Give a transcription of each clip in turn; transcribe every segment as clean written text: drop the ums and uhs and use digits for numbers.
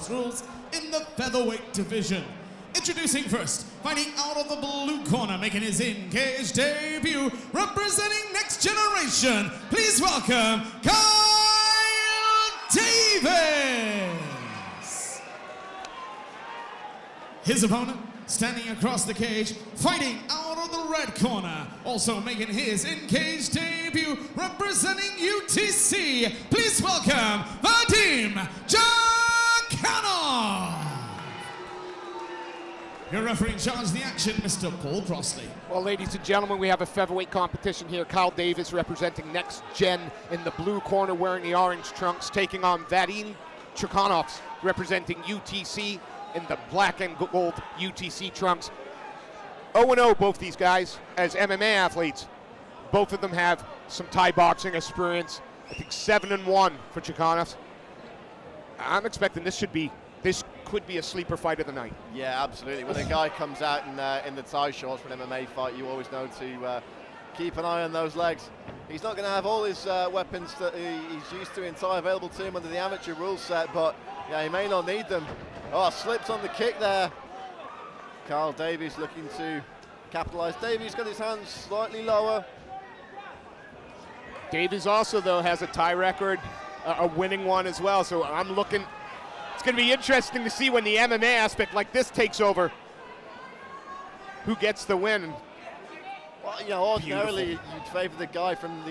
house rules in the featherweight division. Introducing first, fighting out of the blue corner, making his in-cage debut, representing Next Generation. Please welcome Kyle Davies. His opponent, standing across the cage, fighting out of the red corner, also making his in-cage debut, representing UTC. Please welcome Vadim Cukanovs. Your referee in charge of the action, Mr. Paul Crossley. Well, ladies and gentlemen, we have a featherweight competition here. Kyle Davies representing Next Gen in the blue corner, wearing the orange trunks, taking on Vadim Cukanovs representing UTC in the black and gold UTC trunks. 0-0 both these guys as MMA athletes. Both of them have some Thai boxing experience. I think 7-1 for Cukanovs. I'm expecting this could be a sleeper fight of the night. Yeah, absolutely. When a guy comes out in the Thai shorts for an MMA fight, you always know to keep an eye on those legs. He's not going to have all his weapons that he's used to in Thai available to him under the amateur rule set, but yeah, he may not need them. Oh, slipped on the kick there. Kyle Davies looking to capitalize. Davies got his hands slightly lower. Davies also, though, has a Thai record, a winning one as well, so I'm looking. It's going to be interesting to see when the MMA aspect like this takes over, who gets the win. Well, you know, ordinarily you'd favor the guy from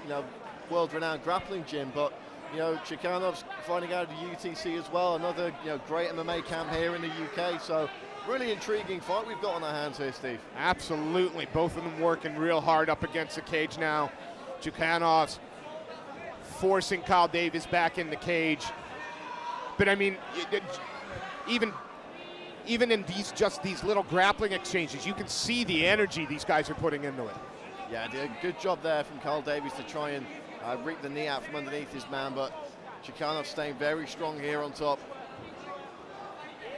the world-renowned grappling gym, but you know, Cukanovs finding out at the UTC as well, another great MMA camp here in the UK. So really intriguing fight we've got on our hands here, Steve. Absolutely, both of them working real hard up against the cage now. Cukanovs forcing Kyle Davies back in the cage. But I mean, even in these little grappling exchanges, you can see the energy these guys are putting into it. Yeah, did a good job there from Kyle Davies to try and rip the knee out from underneath his man, but Cukanovs staying very strong here on top.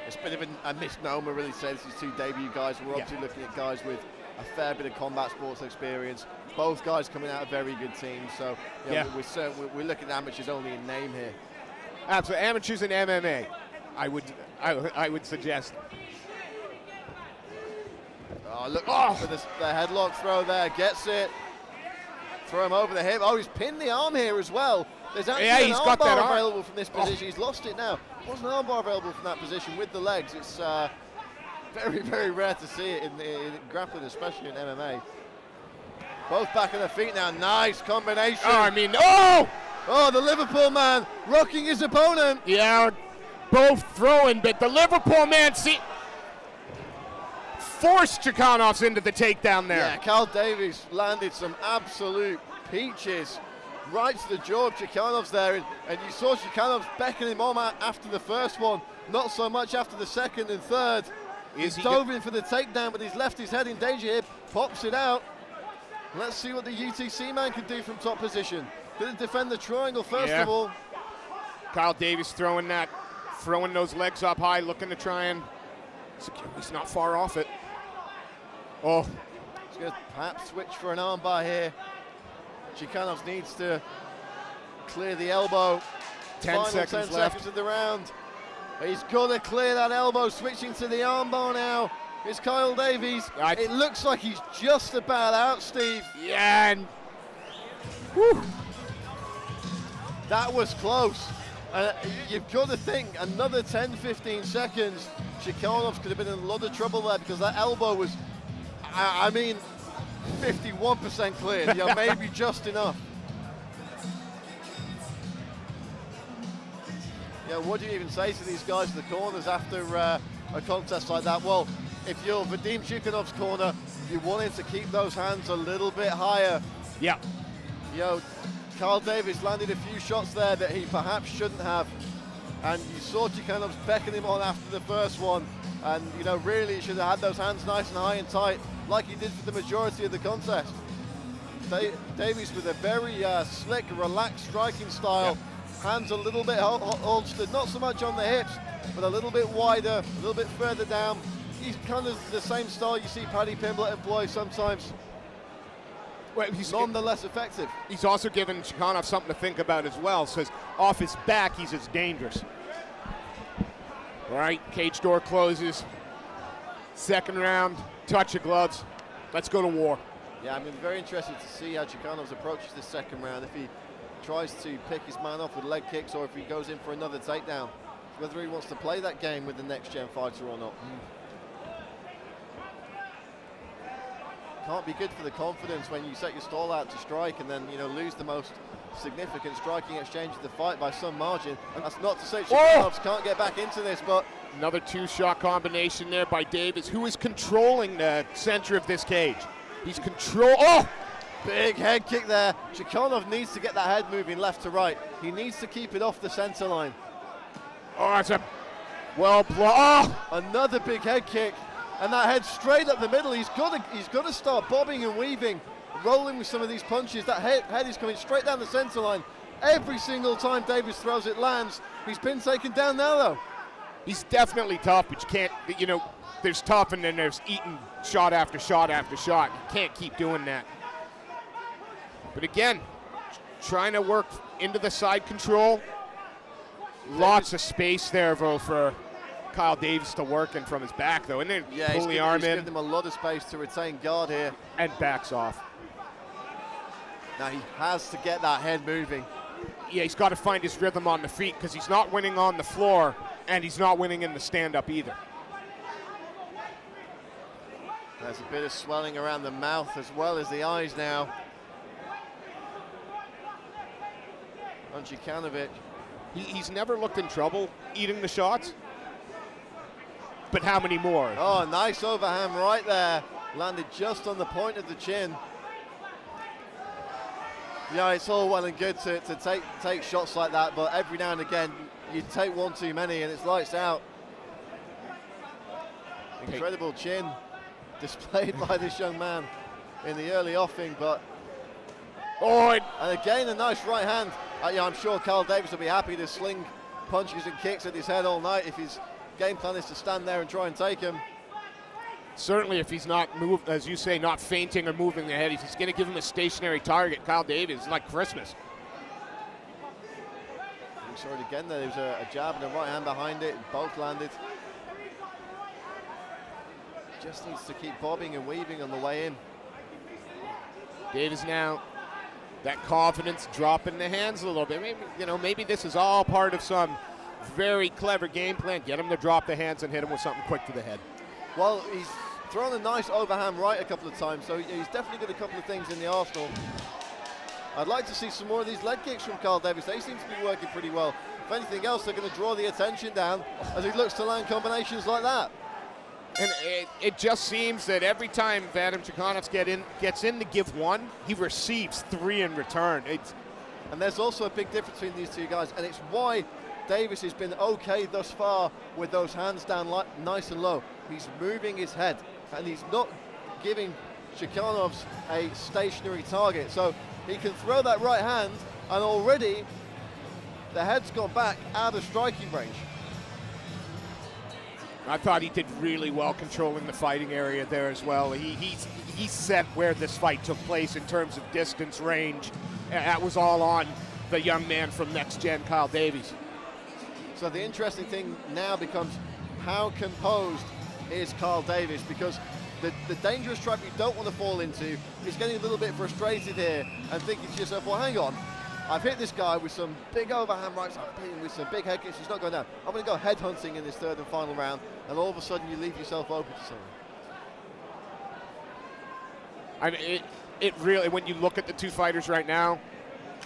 It's a bit of a misnomer, really, say this is two debut guys. We're obviously looking at guys with a fair bit of combat sports experience. Both guys coming out of very good teams, so we're looking at amateurs only in name here. Absolutely, amateurs in MMA, I would suggest. Oh, look for the headlock throw there, gets it. Throw him over the hip. Oh, he's pinned the arm here as well. There's actually an armbar available from this position. He's lost it now. There wasn't an armbar available from that position with the legs. It's very, very rare to see it in grappling, especially in MMA. Both back on their feet now. Nice combination. Oh, the Liverpool man rocking his opponent. Yeah, both throwing, but the Liverpool man forced Cukanovs into the takedown there. Yeah, Kyle Davies landed some absolute peaches right to the jaw of Cukanovs there, and you saw Cukanovs beckoning him on after the first one, not so much after the second and third. He's dove in for the takedown, but he's left his head in danger here, pops it out. Let's see what the UTC man can do from top position. Didn't defend the triangle first of all. Kyle Davies throwing those legs up high, looking to try and secure. He's not far off it. Oh. He's going to perhaps switch for an armbar here. Cukanovs needs to clear the elbow. 10 seconds left. Seconds of the round. He's got to clear that elbow, switching to the armbar now. It's Kyle Davies. It looks like he's just about out, Steve. Yeah, and that was close. You've got to think another 10-15 seconds, Cukanovs could have been in a lot of trouble there, because that elbow was, 51% cleared. Maybe just enough. What do you even say to these guys in the corners after a contest like that? Well, if you're Vadim Cukanovs' corner, you want him to keep those hands a little bit higher. Yeah. Kyle Davies landed a few shots there that he perhaps shouldn't have, and you saw Cukanovs beckon him on after the first one, and really he should have had those hands nice and high and tight like he did for the majority of the contest. Davies with a very slick, relaxed striking style, hands a little bit holstered, not so much on the hips, but a little bit wider, a little bit further down. He's kind of the same style you see Paddy Pimblett employ sometimes. Well, he's nonetheless effective. He's also given Cukanovs something to think about as well. Says off his back, he's as dangerous. All right, cage door closes. Second round, touch of gloves. Let's go to war. Yeah, I'm very interested to see how Cukanovs approaches the second round. If he tries to pick his man off with leg kicks or if he goes in for another takedown. Whether he wants to play that game with the next-gen fighter or not. Can't be good for the confidence when you set your stall out to strike and then, you know, lose the most significant striking exchange of the fight by some margin. And that's not to say Cukanovs can't get back into this, but... Another two-shot combination there by Davies, who is controlling the center of this cage. He's oh! Big head kick there. Cukanovs needs to get that head moving left to right. He needs to keep it off the center line. Oh, it's a well blocked. Oh! Another big head kick. And that head straight up the middle. He's got to start bobbing and weaving, rolling with some of these punches. That head is coming straight down the center line. Every single time Davies throws it lands. He's been taken down now, though. He's definitely tough, but you can't, you know, there's tough and then there's eating shot after shot after shot. You can't keep doing that. But again, trying to work into the side control. Lots of space there, though, for Kyle Davies to work in from his back, though. And then pull the arm in. He's given him a lot of space to retain guard here. And backs off. Now he has to get that head moving. Yeah, he's got to find his rhythm on the feet because he's not winning on the floor and he's not winning in the stand-up either. There's a bit of swelling around the mouth as well as the eyes now. On Cukanovs. He's never looked in trouble eating the shots. But how many more? Oh, nice overhand right there. Landed just on the point of the chin. Yeah, it's all well and good to take shots like that, but every now and again, you take one too many and it's lights out. Incredible chin displayed by this young man in the early offing, but... Oh, and again, a nice right hand. Yeah, I'm sure Kyle Davies will be happy to sling punches and kicks at his head all night if his game plan is to stand there and try and take him. Certainly if he's not as you say, not feinting or moving the head, he's going to give him a stationary target. Kyle Davies is like Christmas. We saw it again there. There was a jab and a right hand behind it. Both landed. Just needs to keep bobbing and weaving on the way in. Davies now, that confidence dropping the hands a little bit. Maybe, you know, maybe this is all part of some very clever game plan. Get him to drop the hands and hit him with something quick to the head. Well, he's thrown a nice overhand right a couple of times, so he's definitely got a couple of things in the arsenal. I'd like to see some more of these leg kicks from Kyle Davies. They seem to be working pretty well. If anything else, they're going to draw the attention down as he looks to land combinations like that. And it just seems that every time Vadim Cukanovs gets in to give one, he receives three in return. And there's also a big difference between these two guys, and it's why Davies has been okay thus far with those hands down nice and low. He's moving his head, and he's not giving Cukanovs a stationary target. So he can throw that right hand, and already the head's gone back out of striking range. I thought he did really well controlling the fighting area there as well. He set where this fight took place in terms of distance, range. That was all on the young man from Next Gen, Kyle Davies. So the interesting thing now becomes how composed is Kyle Davies, because the dangerous trap you don't want to fall into is getting a little bit frustrated here and thinking to yourself, well, hang on, I've hit this guy with some big overhand rights, I've hit him with some big head kicks, he's not going down. I'm going to go head hunting in this third and final round, and all of a sudden you leave yourself open to something. I mean, it really, when you look at the two fighters right now,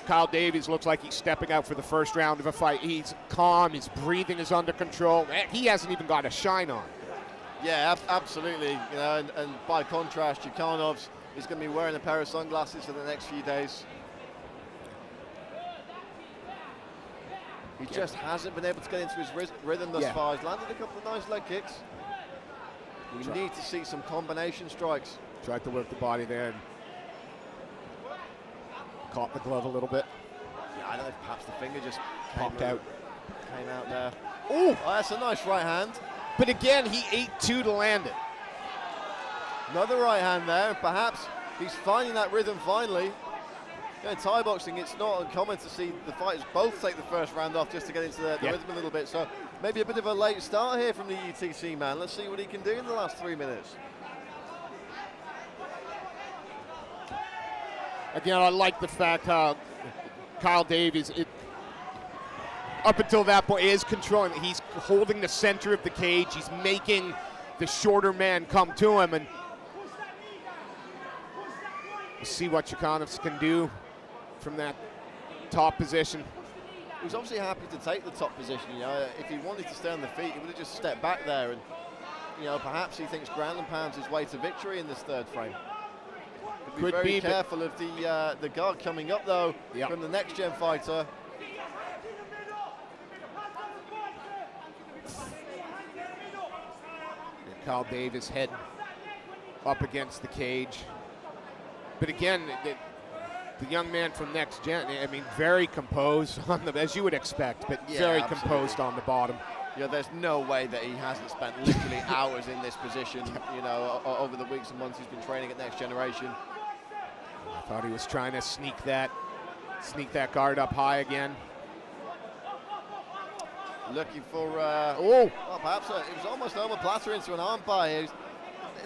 Kyle Davies looks like he's stepping out for the first round of a fight. He's calm, his breathing is under control. He hasn't even got a shine on. Yeah, absolutely. You know, and by contrast, Cukanovs is going to be wearing a pair of sunglasses for the next few days. He just hasn't been able to get into his rhythm thus far. He's landed a couple of nice leg kicks. We need to see some combination strikes. Tried to work the body there and caught the glove a little bit. Yeah, I don't know if perhaps the finger just popped out. Came out there. Ooh! Oh, that's a nice right hand. But again, he ate two to land it. Another right hand there, and perhaps he's finding that rhythm finally. In Thai boxing, it's not uncommon to see the fighters both take the first round off just to get into the rhythm a little bit. So maybe a bit of a late start here from the UTC man. Let's see what he can do in the last 3 minutes. Again, I like the fact how Kyle Davies, up until that point, is controlling. He's holding the center of the cage. He's making the shorter man come to him, and we'll see what Cukanovs can do from that top position. He was obviously happy to take the top position. You know, if he wanted to stay on the feet, he would have just stepped back there, and you know, perhaps he thinks ground and pound's his way to victory in this third frame. Be very careful of the guard coming up though from the next gen fighter. Kyle Davies head up against the cage, but again, the young man from next gen, I mean, very composed on the, as you would expect, but very composed on the bottom. Yeah, there's no way that he hasn't spent literally hours in this position, you know, over the weeks and months he's been training at Next Generation. I thought he was trying to sneak that guard up high again. Looking for, well, perhaps it was almost omoplata into an arm bar.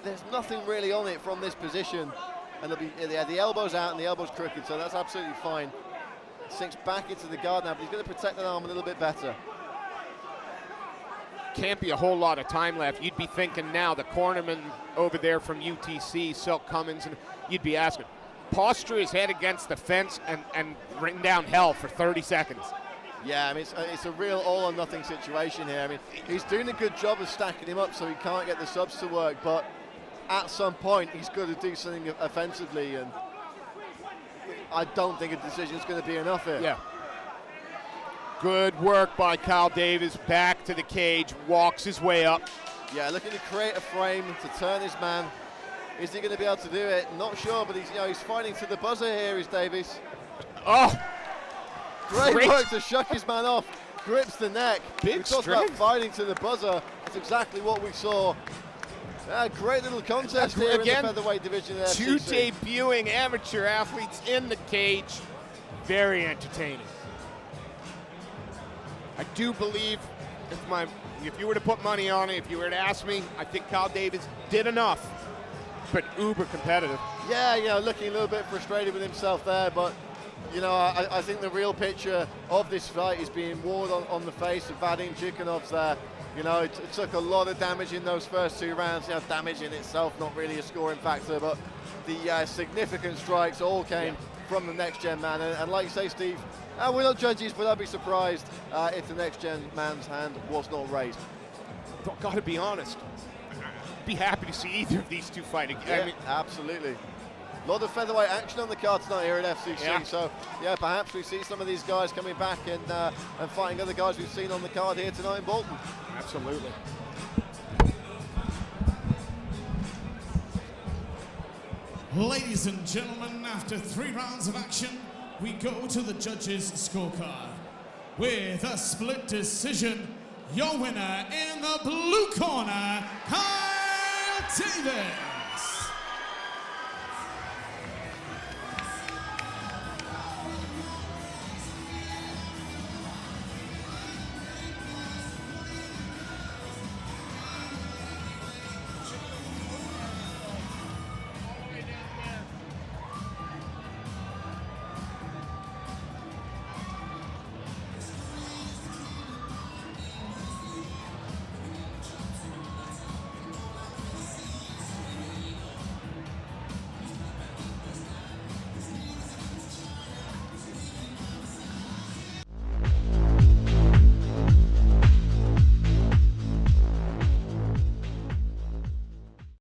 There's nothing really on it from this position. And the elbow's out and the elbow's crooked, so that's absolutely fine. Sinks back into the guard now, but he's going to protect that arm a little bit better. Can't be a whole lot of time left. You'd be thinking now, the cornerman over there from UTC, Silk Cummins, and you'd be asking, posture his head against the fence and ring down hell for 30 seconds. Yeah, I mean, it's a real all-or-nothing situation here. I mean, he's doing a good job of stacking him up so he can't get the subs to work, but at some point he's got to do something offensively, and I don't think a decision is going to be enough here. Yeah. Good work by Kyle Davies, back to the cage, walks his way up. Yeah, looking to create a frame to turn his man. Is he going to be able to do it? Not sure, but he's fighting to the buzzer here, is Davies. Oh! Great work to shuck his man off. Grips the neck. Big strength. We talked about fighting to the buzzer. That's exactly what we saw. Great little contest here in the featherweight division of two FCC. debuting amateur athletes in the cage. Very entertaining. I do believe, if you were to put money on it, if you were to ask me, I think Kyle Davies did enough, but uber competitive. Yeah, you know, looking a little bit frustrated with himself there, but you know, I think the real picture of this fight is being worn on the face of Vadim Cukanovs there. You know, it took a lot of damage in those first 2 rounds. You know, damage in itself, not really a scoring factor, but the significant strikes all came from the next gen man. And like you say, Steve, we're not judges, but I'd be surprised if the next gen man's hand was not raised. Gotta be honest, be happy to see either of these two fight again. Yeah, I mean, absolutely. A lot of featherweight action on the card tonight here at FCC, so yeah, perhaps we see some of these guys coming back and fighting other guys we've seen on the card here tonight in Bolton. Absolutely. Ladies and gentlemen, after 3 rounds of action, we go to the judges' scorecard. With a split decision, your winner in the blue corner, Kyle Davies.